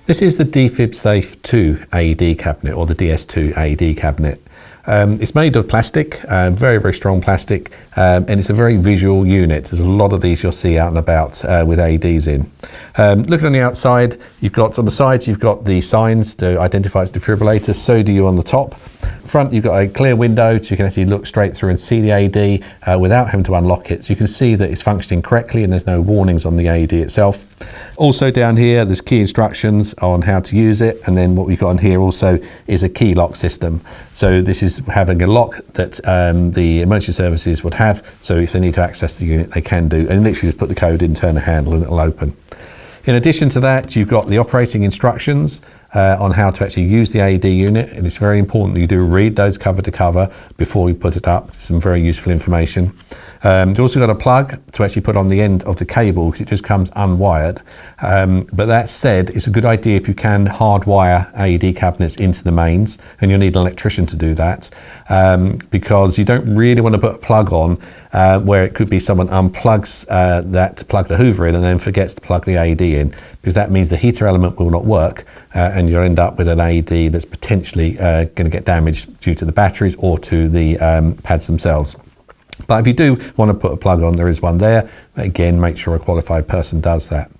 This is the Defib Safe 2 AED cabinet, or the DS2 AED cabinet. It's made of plastic, very, very strong plastic, and it's a very visual unit. There's a lot of these you'll see out and about with AEDs in. Looking on the outside, on the sides you've got the signs to identify its defibrillator, so do you on the top. Front you've got a clear window so you can actually look straight through and see the AED without having to unlock it, so you can see that it's functioning correctly and there's no warnings on the AED itself. Also down here there's key instructions on how to use it, and then what we've got on here also is a key lock system. So this is having a lock that the emergency services would have, so if they need to access the unit they can do, and literally just put the code in, turn the handle and it'll open. In addition to that, you've got the operating instructions on how to actually use the AED unit, and it's very important that you do read those cover to cover before you put it up. Some very useful information. You've also got a plug to actually put on the end of the cable because it just comes unwired. But that said, it's a good idea if you can hardwire AED cabinets into the mains, and you'll need an electrician to do that, because you don't really want to put a plug on where it could be someone unplugs to plug the Hoover in and then forgets to plug the AED in, because that means the heater element will not work, and you'll end up with an AED that's potentially going to get damaged due to the batteries or to the pads themselves. But if you do want to put a plug on, there is one there. Again, make sure a qualified person does that.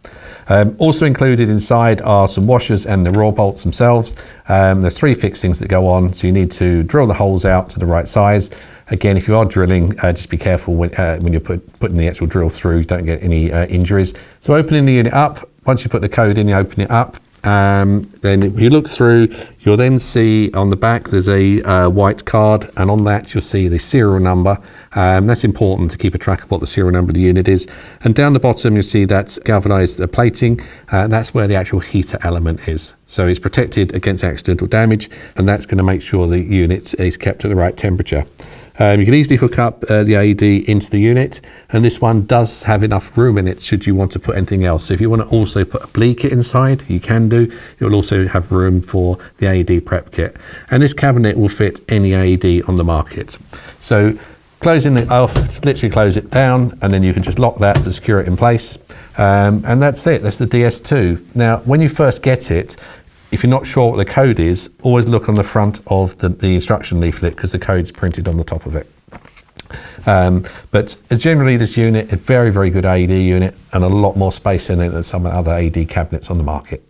Also included inside are some washers and the raw bolts themselves. There's 3 fixings that go on, so you need to drill the holes out to the right size. Again, if you are drilling, just be careful when you're putting the actual drill through, you don't get any injuries. So opening the unit up, once you put the code in, you open it up. Then if you look through, you'll then see on the back there's a white card, and on that you'll see the serial number. That's important to keep a track of what the serial number of the unit is. And down the bottom you'll see that's galvanized plating, and that's where the actual heater element is. So it's protected against accidental damage, and that's going to make sure the unit is kept at the right temperature. You can easily hook up the AED into the unit, and this one does have enough room in it should you want to put anything else. So if you want to also put a bleed kit inside, you can do. It will also have room for the AED prep kit, and this cabinet will fit any AED on the market. So closing it off, just literally close it down, and then you can just lock that to secure it in place, and that's it. That's the DS2. Now when you first get it, if you're not sure what the code is, always look on the front of the instruction leaflet, because the code's printed on the top of it. But generally this unit, a very, very good AED unit, and a lot more space in it than some other AED cabinets on the market.